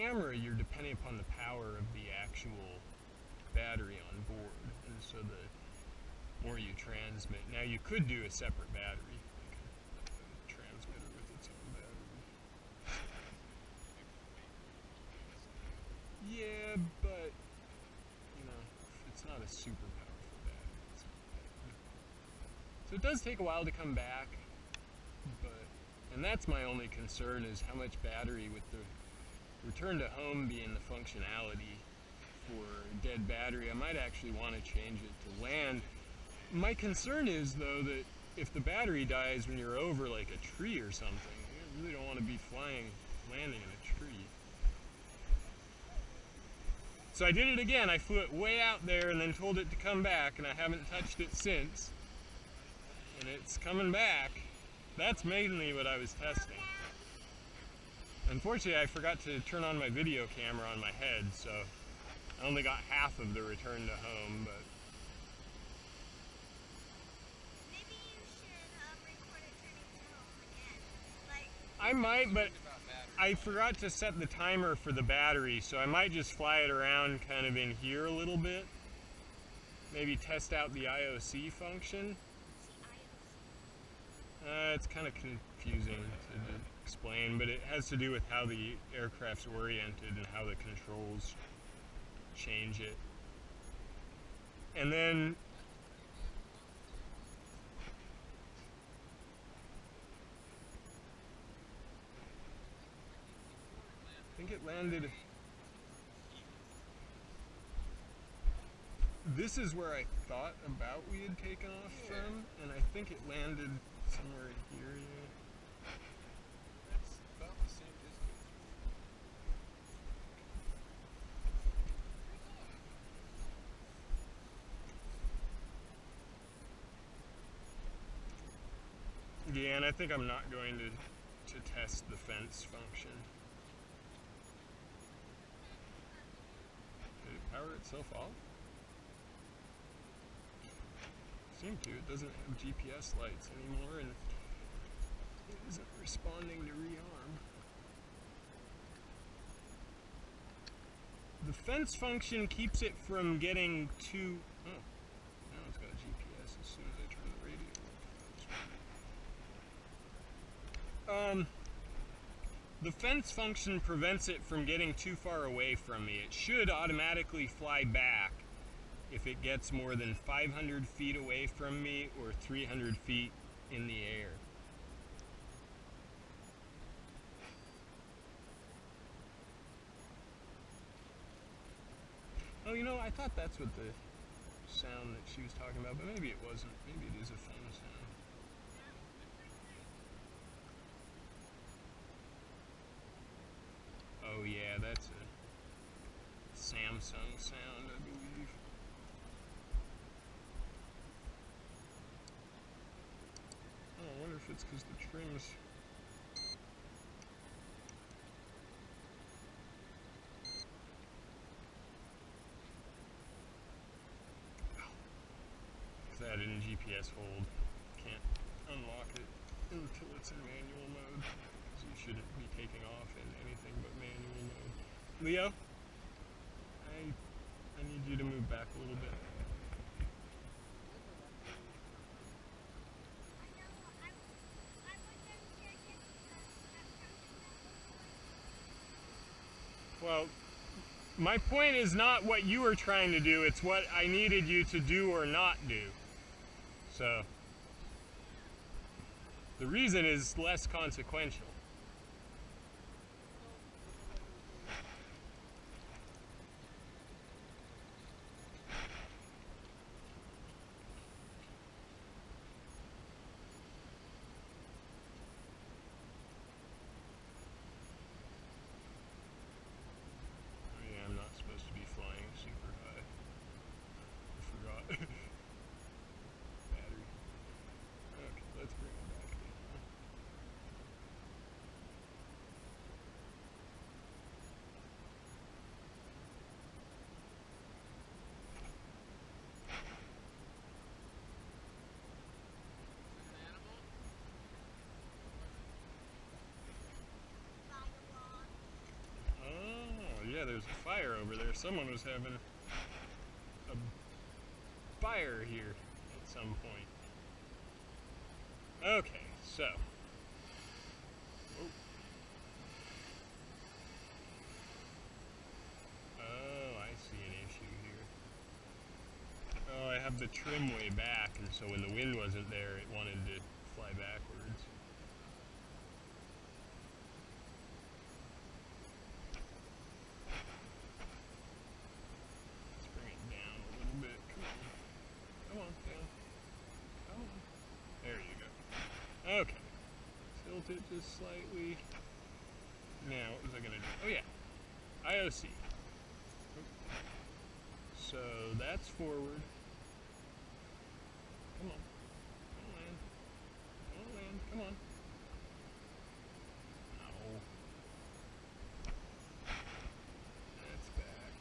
camera, you're depending upon the power of the actual battery on board, and so the more you transmit. Now you could do a separate battery, like a transmitter with its own battery. Yeah, but you know, it's not a super powerful battery. So it does take a while to come back, and that's my only concern, is how much battery, with the return to home being the functionality for dead battery. I might actually want to change it to land. My concern is, though, that if the battery dies when you're over like a tree or something, you really don't want to be landing in a tree. So I did it again. I flew it way out there and then told it to come back, and I haven't touched it since. And it's coming back. That's mainly what I was testing. Unfortunately, I forgot to turn on my video camera on my head, so I only got half of the return to home, but... Maybe you should record it turning to home again. Like, I might, but I forgot to set the timer for the battery, so I might just fly it around kind of in here a little bit. Maybe test out the IOC function. It's kind of confusing to explain, but it has to do with how the aircraft's oriented and how the controls change it. And then I think it landed. This is where I thought about we had taken off from, and I think it landed somewhere here. Yeah. That's about the same distance. Yeah, and I think I'm not going to test the fence function. Did it power itself off? Seemed to. It doesn't have GPS lights anymore, and it isn't responding to rearm. The fence function keeps it from getting too... Oh, now it's got GPS as soon as I turn the radio off. The fence function prevents it from getting too far away from me. It should automatically fly back if it gets more than 500 feet away from me or 300 feet in the air. Oh, you know, I thought that's what the sound that she was talking about, but maybe it wasn't. Maybe it is a phone sound. Oh yeah, that's a Samsung sound, I believe. Oh, I wonder if it's because the trim's... Because that in GPS hold. Can't unlock it until it's in manual mode. So you shouldn't be taking off in anything but manual mode. Leo, I need you to move back a little bit. Well, my point is not what you were trying to do, it's what I needed you to do or not do. So, the reason is less consequential. there's a fire over there. Someone was having a fire here at some point. Okay, so. Whoa. Oh, I see an issue here. Oh, I have the trim way back, and so when the wind wasn't there, it wanted to fly backwards. Let's bring it down a little bit. Come on, down. Come on. There you go. Okay. Tilt it just slightly. Now, what was I gonna do? Oh yeah. IOC. So that's forward. Come on. Don't land. Don't land. Come on. Ow. That's back.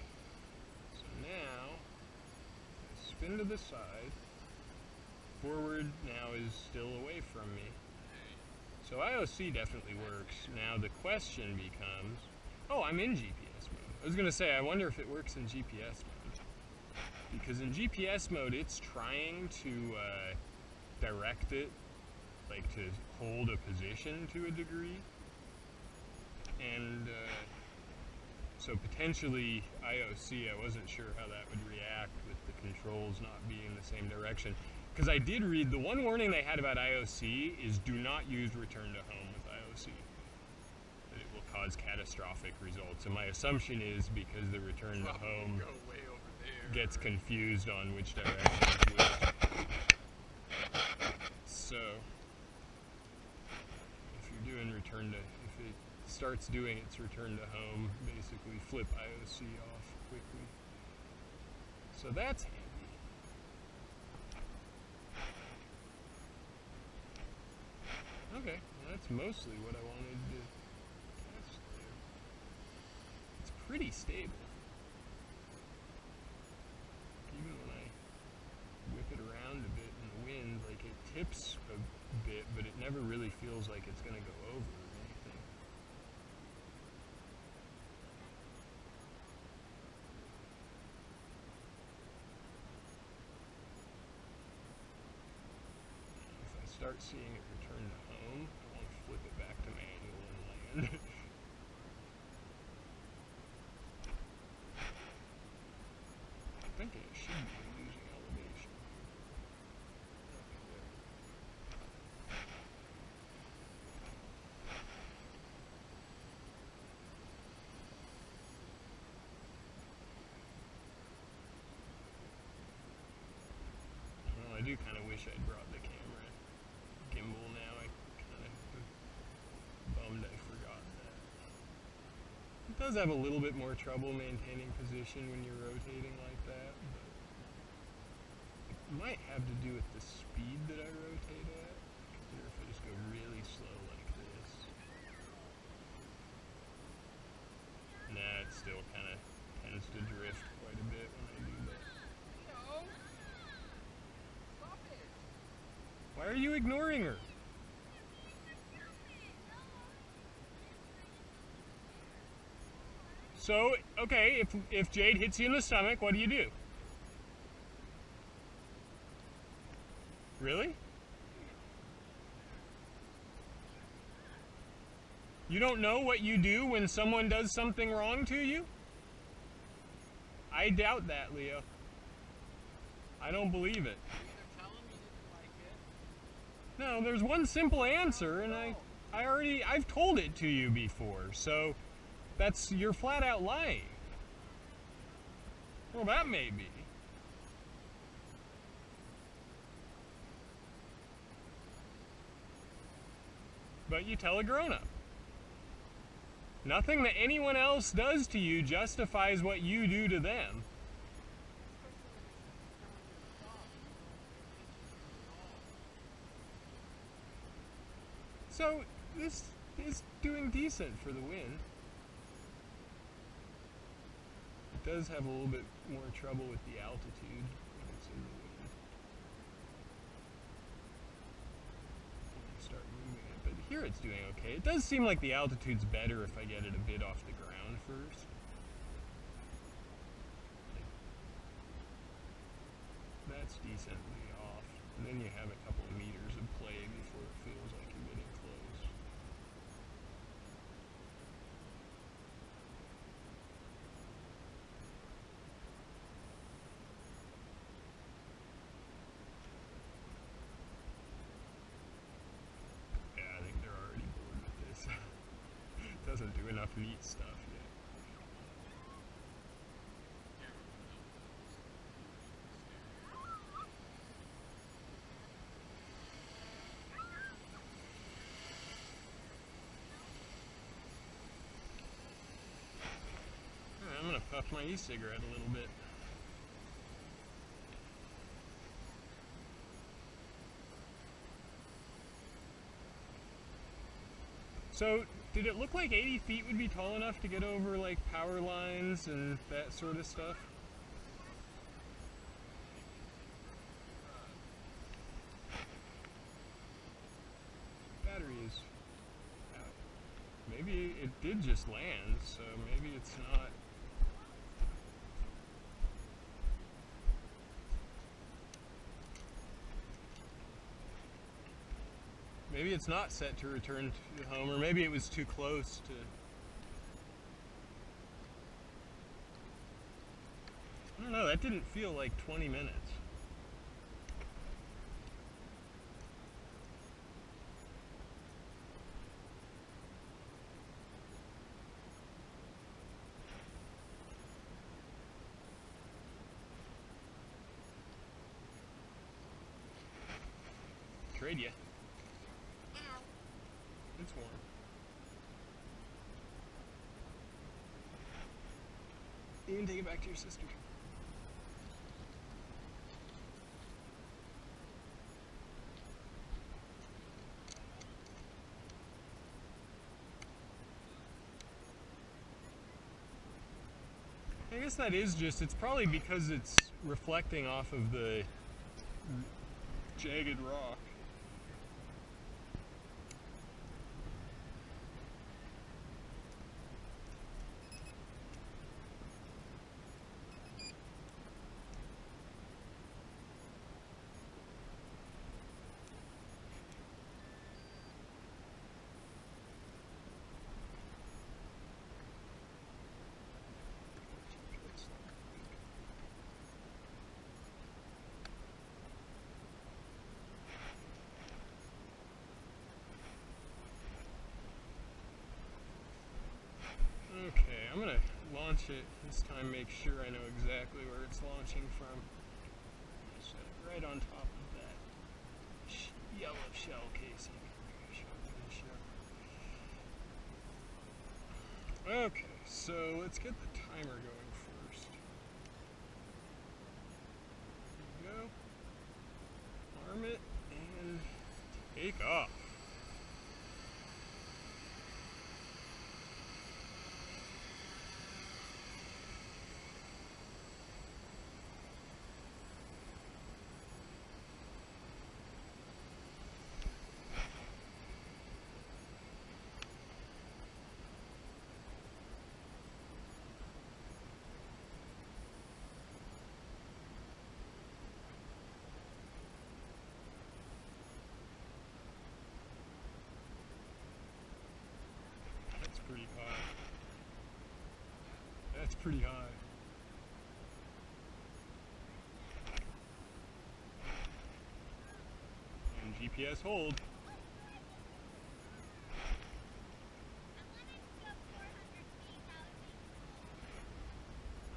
So now, spin to the side. Forward now is still away from me. So IOC definitely works. Now the question becomes, oh, I'm in GPS mode. I was going to say, I wonder if it works in GPS mode. Because in GPS mode, it's trying to direct it, like to hold a position to a degree. And so potentially IOC, I wasn't sure how that would react with the controls not being the same direction. Because I did read, the one warning they had about IOC is do not use return to home with IOC. That it will cause catastrophic results. And my assumption is because the return to home gets confused on which direction is which. So, if you're doing return to, if it starts doing its return to home, basically flip IOC off quickly. So that's handy. Okay, well that's mostly what I wanted to test there. It's pretty stable. Even when I whip it around a bit in the wind, like it tips a bit, but it never really feels like it's going to go over or anything. If I start seeing it return to home, I want to flip it back to manual and land. I'm thinking it should be losing elevation. Well, I do kind of wish I'd brought the camera gimbal now. I kind of bummed I forgot that. It does have a little bit more trouble maintaining position when you're rotating like that, but it might have to do with the speed that I rotate at. Consider if I just go really slow like this. Nah, it still kind of tends to drift quite a bit when I do that. No! Stop it! Why are you ignoring her? So, okay, if Jade hits you in the stomach, what do you do? Really? You don't know what you do when someone does something wrong to you? I doubt that, Leo. I don't believe it. Either tell him you didn't like it. No, there's one simple answer, and I've told it to you before, so you're flat out lying. Well, that may be. But you tell a grown-up. Nothing that anyone else does to you justifies what you do to them. So, this is doing decent for the wind. It does have a little bit more trouble with the altitude when it's in the wind. Start moving it, but here it's doing okay. It does seem like the altitude's better if I get it a bit off the ground first. that's decently off. And then you have a couple of meters of play before it feels like you're getting close. Yeah, I think they're already bored with this. It doesn't do enough neat stuff yet. I'm gonna puff my e-cigarette a little bit. So, did it look like 80 feet would be tall enough to get over like power lines and that sort of stuff? Battery is out. Maybe it did just land, so maybe it's not. Maybe it's not set to return to home, or maybe it was too close to. I don't know, that didn't feel like 20 minutes. Trade ya. It's warm. You can take it back to your sister. I guess that is just, it's probably because it's reflecting off of the jagged rock. Okay, I'm gonna launch it this time, make sure I know exactly where it's launching from. Set it right on top of that yellow shell casing. Okay, so let's get the timer going first. There we go. Arm it and take off. Pretty high. That's pretty high. And GPS hold.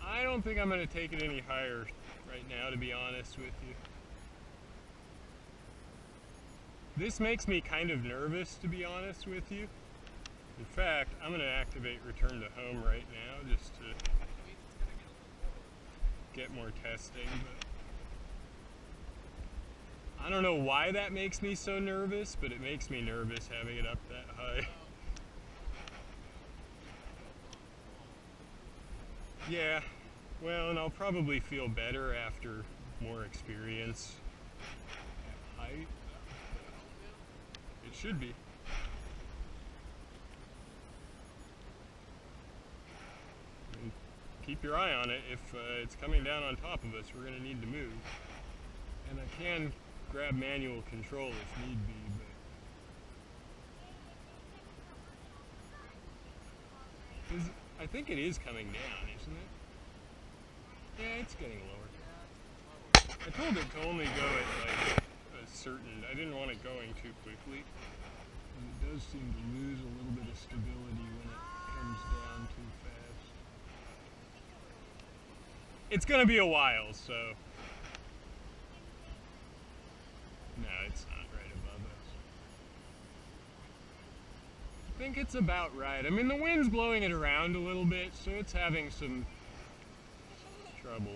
I don't think I'm going to take it any higher right now, to be honest with you. This makes me kind of nervous, to be honest with you. In fact, I'm going to activate return to home right now just to get more testing. But I don't know why that makes me so nervous, but it makes me nervous having it up that high. Yeah, well, and I'll probably feel better after more experience at height. It should be. Keep your eye on it. If it's coming down on top of us, we're going to need to move. And I can grab manual control if need be, but I think it is coming down, isn't it? Yeah, it's getting lower. I told it to only go at like a certain, I didn't want it going too quickly. And it does seem to lose a little bit of stability when it comes down too fast. It's gonna be a while, so. No, it's not right above us. I think it's about right. I mean, the wind's blowing it around a little bit, so it's having some trouble.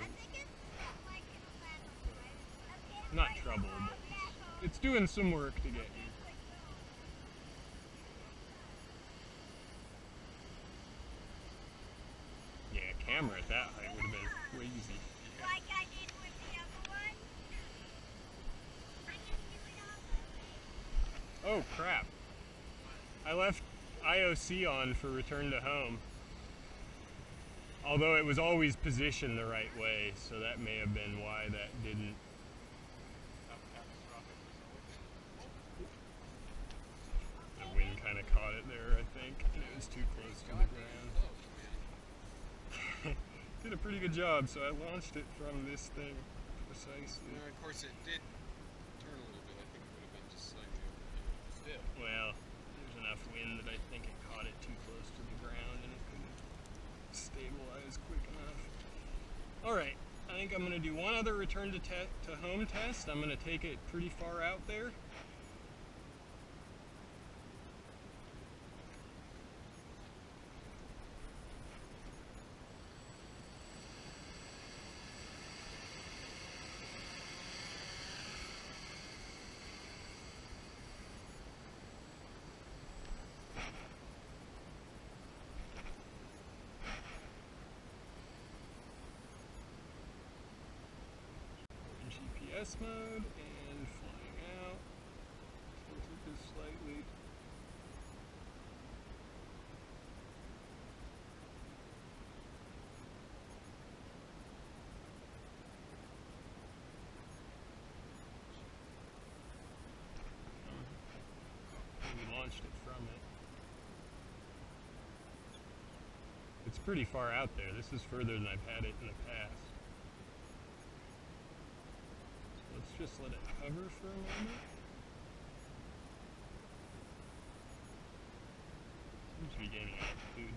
Not trouble, but it's doing some work to get you. Yeah, camera at that height would have been crazy. Like I did with the other one. I'm gonna do it all. Oh crap. I left IOC on for return to home. Although it was always positioned the right way, so that may have been why that didn't. The wind kind of caught it there, I think, and it was too close to the ground. Did a pretty good job, so I launched it from this thing precisely. Of course, it did turn a little bit. I think it would have been just slightly still. Well, there's enough wind that I think it caught it too close to the ground and it couldn't stabilize quick enough. Alright, I think I'm going to do one other return to home test. I'm going to take it pretty far out there. GPS mode and flying out. Tilted this slightly. We launched it from it. It's pretty far out there. This is further than I've had it in the past. Let's just let it hover for a moment. Seems to be gaining altitude.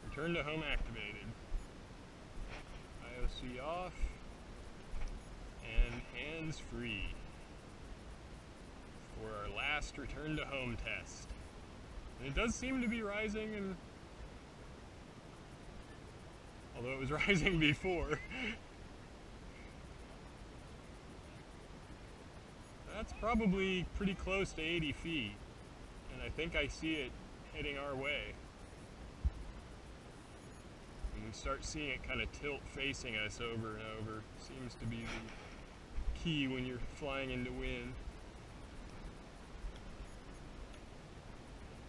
Return to home activated. IOC off. And hands free. For our last return to home test. And it does seem to be rising, and although it was rising before. That's probably pretty close to 80 feet, and I think I see it heading our way. And we start seeing it kind of tilt facing us over and over. Seems to be the key when you're flying into wind.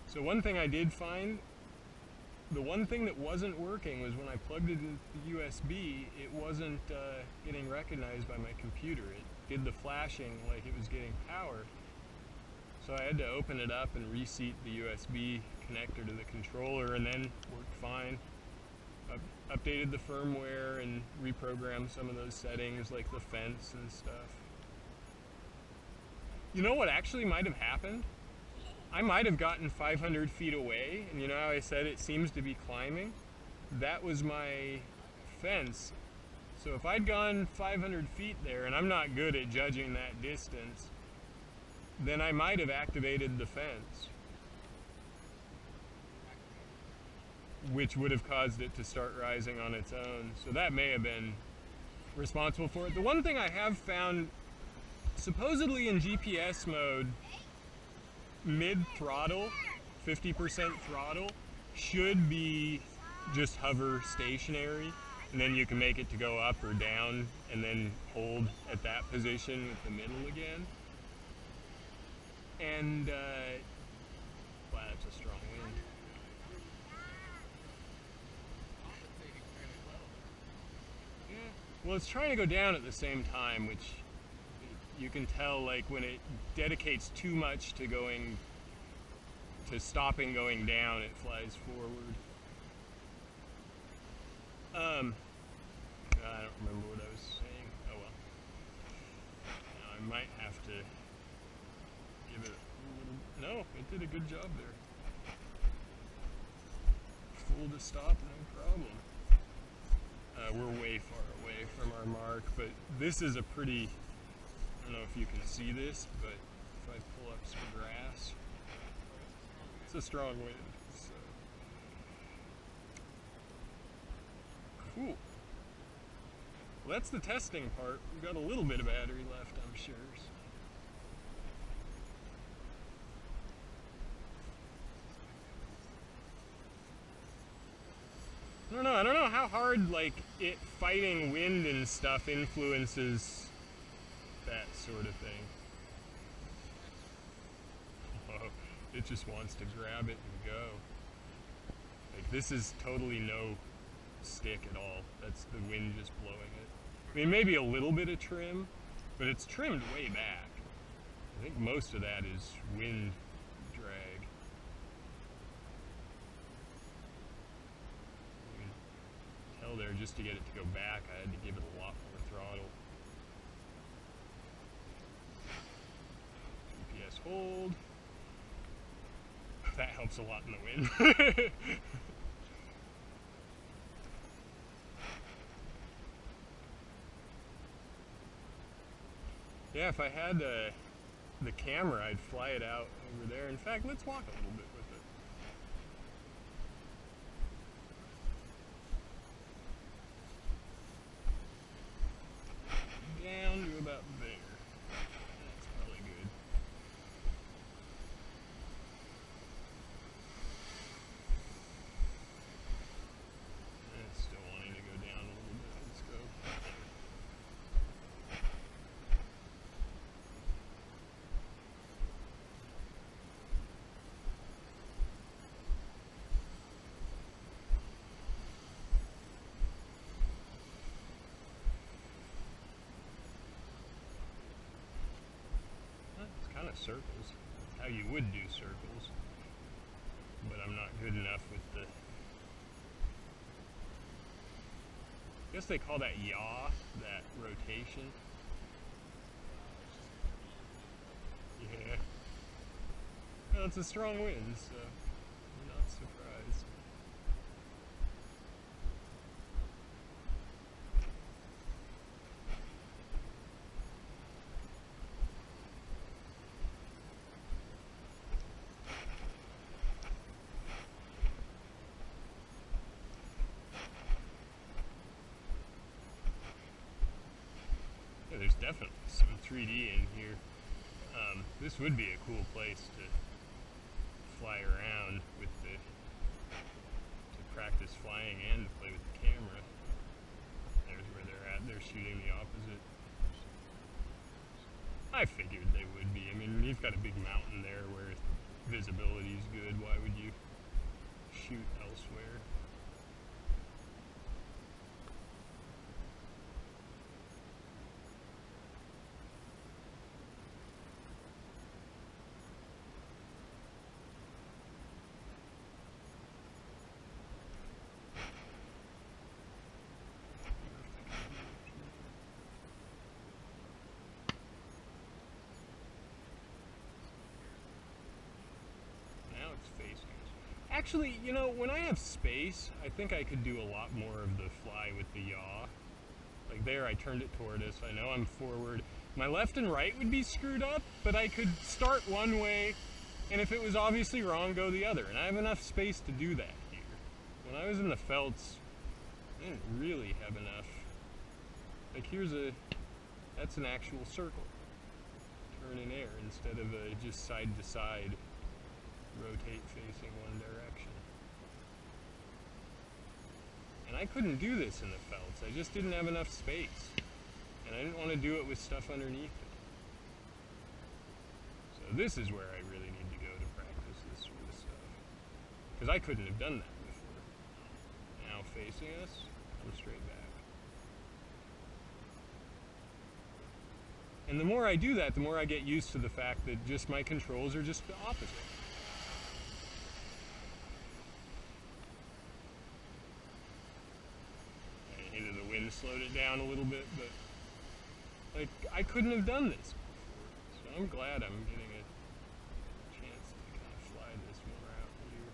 So one thing I did find, the one thing that wasn't working was when I plugged it into the USB, it wasn't getting recognized by my computer. It did the flashing like it was getting power. So I had to open it up and reseat the USB connector to the controller, and then worked fine. Updated the firmware and reprogrammed some of those settings like the fence and stuff. You know what actually might have happened? I might have gotten 500 feet away, and you know how I said it seems to be climbing? That was my fence. So if I'd gone 500 feet there, and I'm not good at judging that distance, then I might have activated the fence, which would have caused it to start rising on its own. So that may have been responsible for it. The one thing I have found, supposedly in GPS mode, mid-throttle, 50% throttle, should be just hover stationary, and then you can make it to go up or down and then hold at that position with the middle again. And wow, that's a strong wind. Yeah, Well, it's trying to go down at the same time, which you can tell, like, when it dedicates too much to stopping going down, it flies forward. I don't remember what I was saying. Oh well. Now I might have to give it a little... No, it did a good job there. Full to stop, no problem. We're way far away from our mark, but this is a pretty... I don't know if you can see this, but if I pull up some grass, it's a strong wind. So. Cool. Well, that's the testing part. We've got a little bit of battery left, I'm sure. So. I don't know how hard, like, it fighting wind and stuff influences that sort of thing. Oh, it just wants to grab it and go. Like, this is totally no stick at all. That's the wind just blowing it. I mean, maybe a little bit of trim, but it's trimmed way back. I think most of that is wind drag. You can tell there, just to get it to go back, I had to give it a lot more throttle. GPS hold. That helps a lot in the wind. Yeah, if I had the camera, I'd fly it out over there. In fact, let's walk a little bit with it. Down to about there. That's probably good. It's still wanting to go down a little bit. Let's go. Circles. That's how you would do circles, but I'm not good enough with the... I guess they call that yaw, that rotation. Yeah. Well, it's a strong wind, so I'm not surprised. There's definitely some 3D in here. This would be a cool place to fly around with to practice flying and to play with the camera. There's where they're at. They're shooting the opposite. I figured they would be. I mean, you've got a big mountain there where visibility is good. Why would you shoot elsewhere? Actually, you know, when I have space, I think I could do a lot more of the fly with the yaw. Like there, I turned it toward us. I know I'm forward. My left and right would be screwed up, but I could start one way, and if it was obviously wrong, go the other. And I have enough space to do that here. When I was in the felts, I didn't really have enough. Like that's an actual circle. Turn in air instead of just side to side. Rotate facing one direction. And I couldn't do this in the felts. I just didn't have enough space. And I didn't want to do it with stuff underneath it. So this is where I really need to go to practice this sort of stuff. Because I couldn't have done that before. Now facing us, come straight back. And the more I do that, the more I get used to the fact that just my controls are just the opposite. Either the wind slowed it down a little bit, but like I couldn't have done this before. So I'm glad I'm getting a chance to kind of fly this more out here.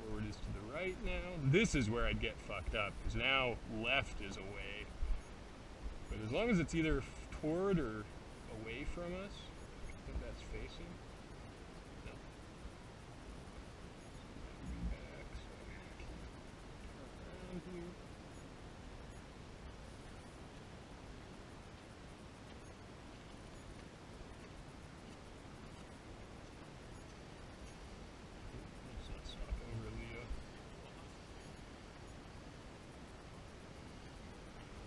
Forward is to the right now. This is where I'd get fucked up, because now left is away. But as long as it's either toward or away from us, I think that's facing. No. Be back, so I can turn around here. Let's not stop over Leo.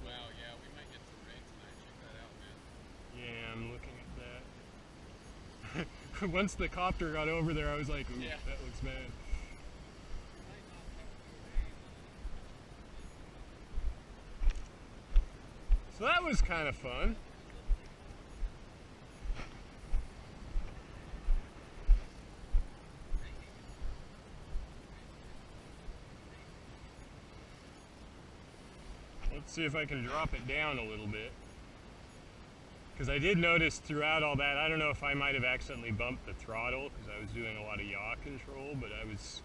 Wow, yeah, we might get some rain tonight. Check that out, man. Yeah, I'm looking at that. Once the copter got over there, I was like, ooh, Yeah. that looks bad. Might not have to rain. So that was kind of fun. Let's see if I can drop it down a little bit. Because I did notice throughout all that, I don't know if I might have accidentally bumped the throttle because I was doing a lot of yaw control, but I was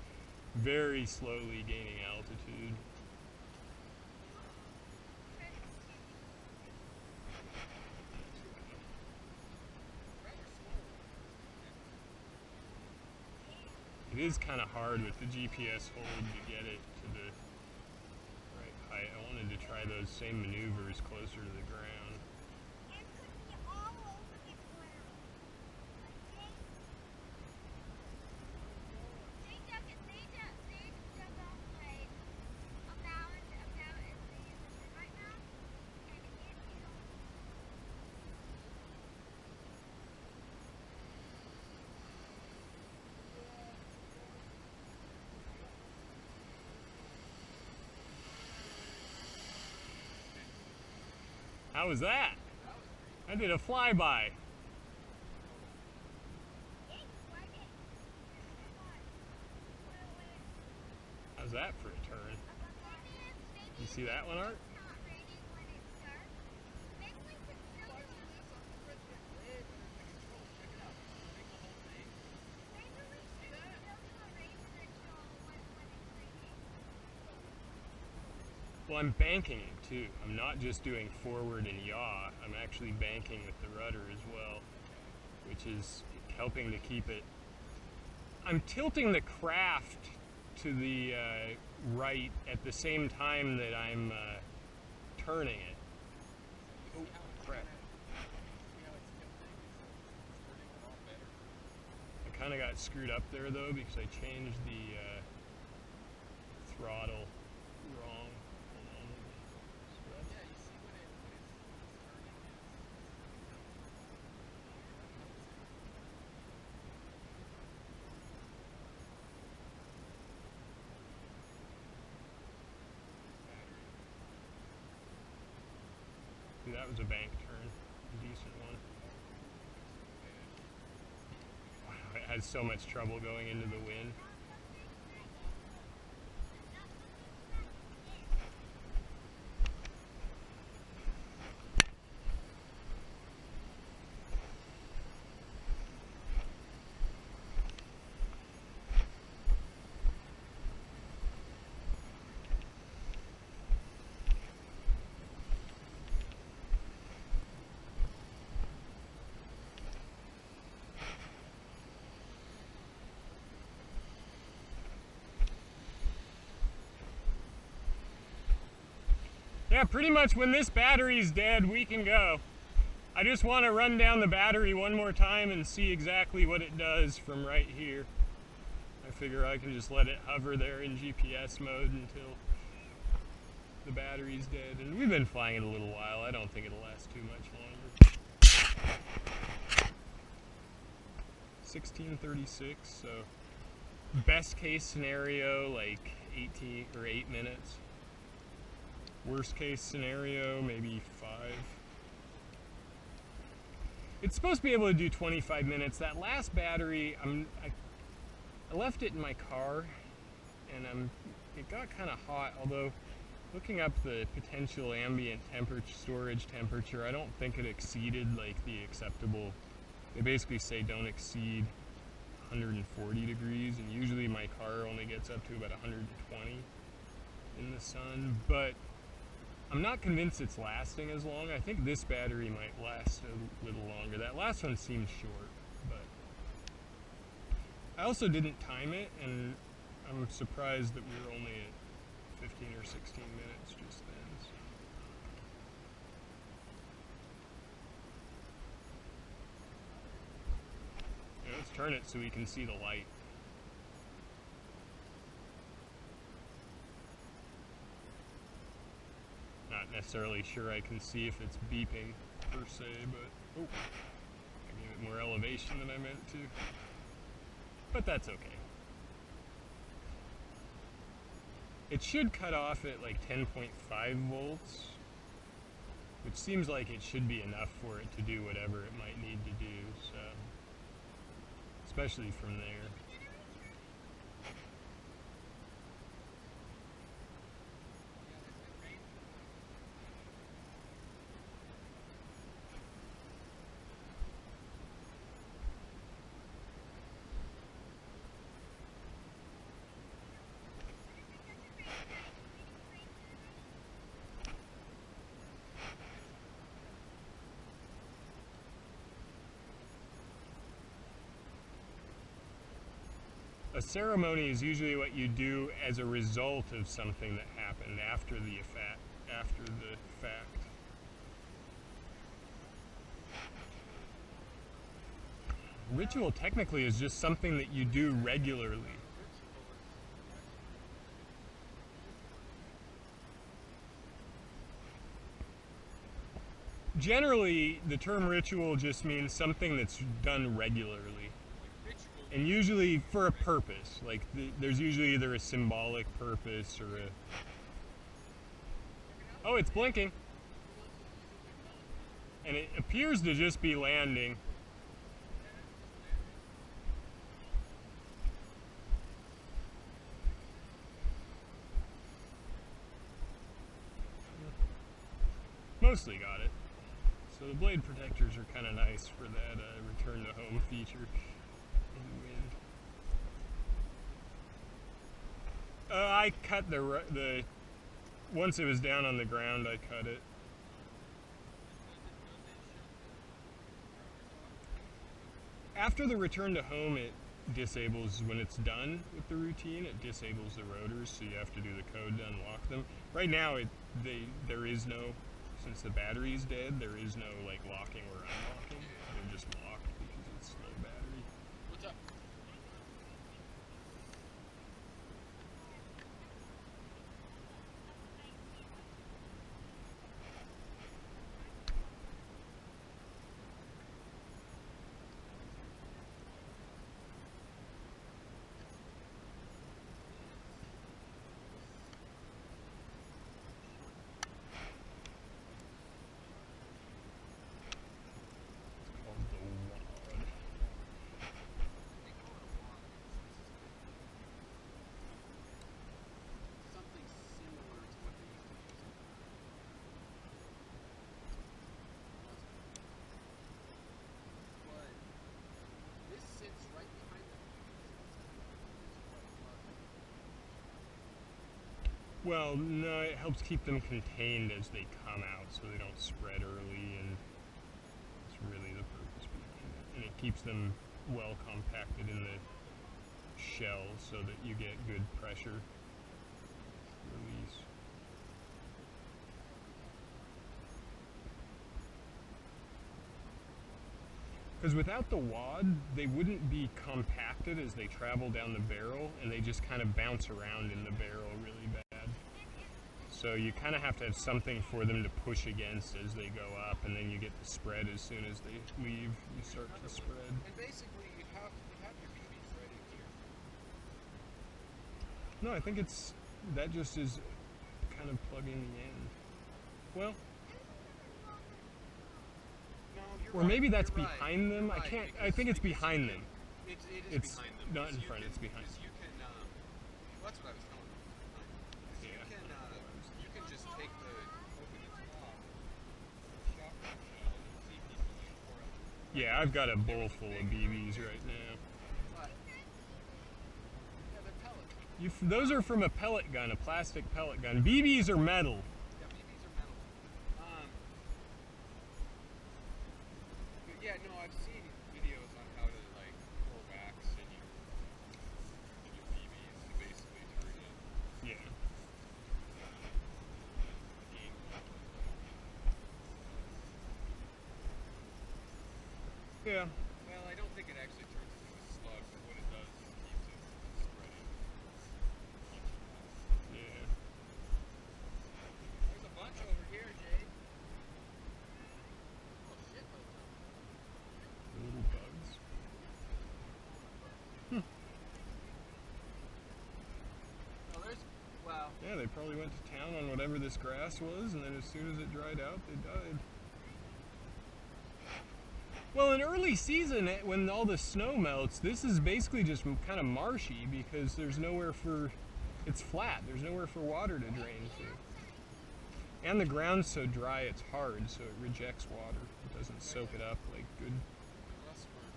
very slowly gaining altitude. It is kind of hard with the GPS hold to get it to the right height. I wanted to try those same maneuvers closer to the ground. It could be all over the ground. They dug off like about as big as this right now, and it is. How was that? I did a flyby. How's that for a turn? You see that one, Art? Well, I'm banking it too. I'm not just doing forward and yaw. I'm actually banking with the rudder as well, which is helping to keep it. I'm tilting the craft to the right at the same time that I'm turning it. Oh, crap. I kind of got screwed up there though because I changed the throttle wrong. That was a bank turn, a decent one. Wow, it had so much trouble going into the wind. Yeah, pretty much when this battery's dead, we can go. I just want to run down the battery one more time and see exactly what it does from right here. I figure I can just let it hover there in GPS mode until the battery's dead. And we've been flying it a little while. I don't think it'll last too much longer. 1636, so best case scenario, like 18 or 8 minutes. Worst case scenario, maybe 5. It's supposed to be able to do 25 minutes. That last battery, I left it in my car, and it got kind of hot, although looking up the potential ambient storage temperature, I don't think it exceeded like the acceptable. They basically say don't exceed 140 degrees, and usually my car only gets up to about 120 in the sun, but I'm not convinced it's lasting as long. I think this battery might last a little longer. That last one seemed short, but I also didn't time it, and I'm surprised that we were only at 15 or 16 minutes just then. So. Yeah, let's turn it so we can see the light. Not necessarily sure I can see if it's beeping per se, but oh, I gave it more elevation than I meant to. But that's okay. It should cut off at like 10.5 volts, which seems like it should be enough for it to do whatever it might need to do, so especially from there. A ceremony is usually what you do as a result of something that happened after the fact. Ritual technically is just something that you do regularly. Generally, the term ritual just means something that's done regularly. And usually for a purpose, like there's usually either a symbolic purpose or a... Oh, it's blinking. And it appears to just be landing. Mostly got it. So the blade protectors are kind of nice for that return to home feature. I cut the once it was down on the ground, I cut it. After the return to home, it disables, when it's done with the routine, it disables the rotors, so you have to do the code to unlock them. Right now, there is no, since the battery's dead, there is no like locking or unlocking. They're just locked because it's slow battery. What's up? Well, no, it helps keep them contained as they come out so they don't spread early, and that's really the purpose behind it. And it keeps them well compacted in the shell so that you get good pressure release. Because without the wad, they wouldn't be compacted as they travel down the barrel, and they just kind of bounce around in the barrel really bad. So you kind of have to have something for them to push against as they go up, and then you get the spread as soon as they leave, you start to spread. And basically, you have your BBs ready here. No, I think that just is kind of plugging the end. Well, No, you're Or maybe that's You're right, behind them. you're I right, can't. I because- think it's because behind you them. can- It is It's behind them. not because in you front, can- it's behind. Because you can, well, that's what I was telling them. Because Yeah. you can just take the, open the top, shotgun shell, and see people just pour out. Yeah, I've got a bowl full of BBs right now. But, yeah, they're pellets. Those are from a pellet gun, a plastic pellet gun. BBs are metal. Yeah, BBs are metal. But yeah, no, I've seen videos on how to like pour wax in your BBs to basically turn it Yeah. game. Yeah. Well, I don't think it actually turns into a slug, but what it does is it keeps it from spreading. Yeah. There's a bunch over here, Jade. Oh shit, Little bugs. oh, there's, wow. Yeah, they probably went to town on whatever this grass was, and then as soon as it dried out, they died. Well, in early season, when all the snow melts, this is basically just kind of marshy because there's nowhere for, it's flat, there's nowhere for water to drain to. And the ground's so dry it's hard, so it rejects water. It doesn't soak it up like good Unless we're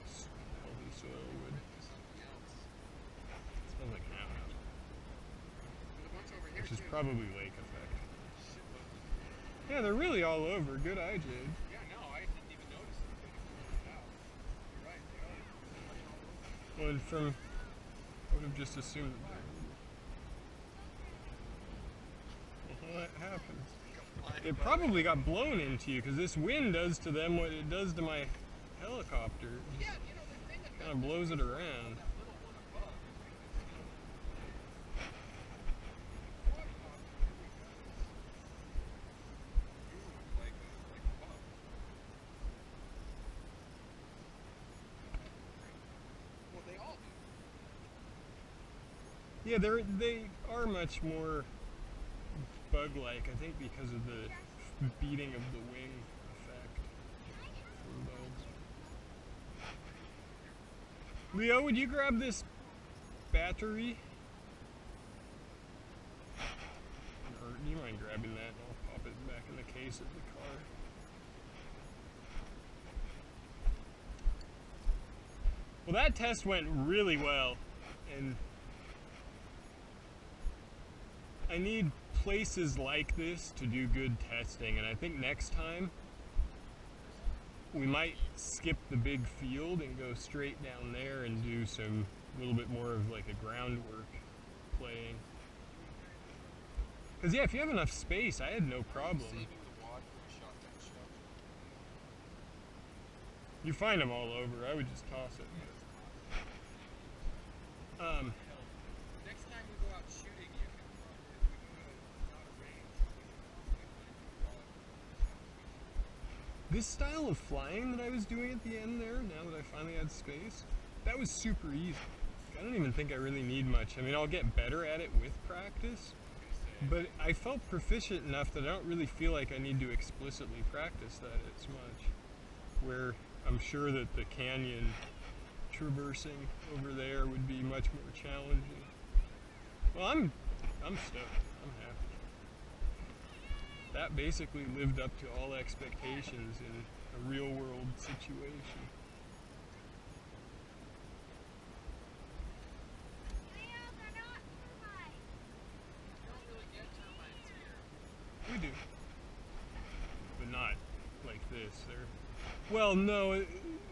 healthy soil would. into something else. It smells like an outhouse, There's a bunch over here which is too. probably lake effect. Shitloads of- Yeah, they're really all over. Good eye, Jade. Yeah, no, I didn't even notice them until you pointed it out. You're right, they are. Well, I would have just assumed that they were. Well, that happens. It probably got blown into you because this wind does to them what it does to my helicopter. It Yeah, just you know, the thing about kind of blows it around. that little one above is like a bug. Well, they all do. Yeah, they are much more bug-like, I think, because of the beating of the wing effect from bugs. Leo, would you grab this battery? Or do you mind grabbing that and I'll pop it back in the case of the car? Well, that test went really well, and I need places like this to do good testing, and I think next time we might skip the big field and go straight down there and do some little bit more of like a groundwork playing. Because yeah, if you have enough space, I had no problem. Saving the wad for a shotgun shell. You find them all over. I would just toss it. Next time we go out shooting, you can if we go to not a range, we can probably find This style of flying that I was doing at the end there, now that I finally had space, that was super easy. I don't even think I really need much. I mean, I'll get better at it with practice, but I felt proficient enough that I don't really feel like I need to explicitly practice that as much. Where I'm sure that the canyon traversing over there would be much more challenging. Well, I'm stoked. I'm happy. That basically lived up to all expectations in a real world situation. Leo, they're not termites. You don't really get termites here. We do. But not like this. They're, well, no,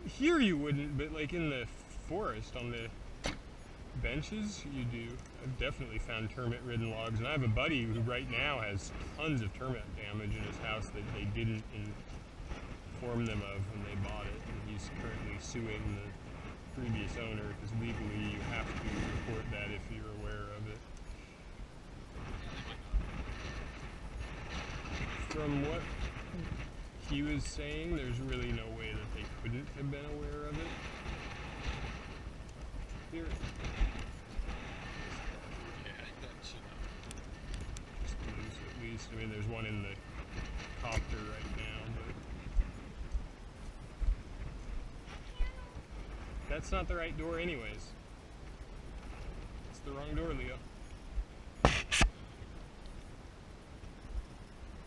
here you wouldn't, but like in the forest on the benches, you do. I've definitely found termite-ridden logs, and I have a buddy who right now has tons of termite damage in his house that they didn't inform them of when they bought it, and he's currently suing the previous owner because legally you have to report that if you're aware of it. From what he was saying, there's really no way that they couldn't have been aware of it. Here, Yeah, that should just loose at least. I mean, there's one in the copter right now, but That's not the right door anyways. It's the wrong door, Leo.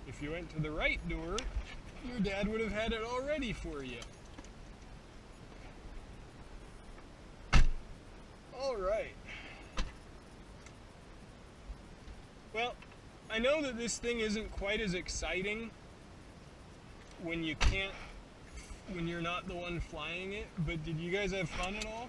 If you went to the right door, your dad would have had it all ready for you. Alright. Well, I know that this thing isn't quite as exciting when you're not the one flying it, but did you guys have fun at all?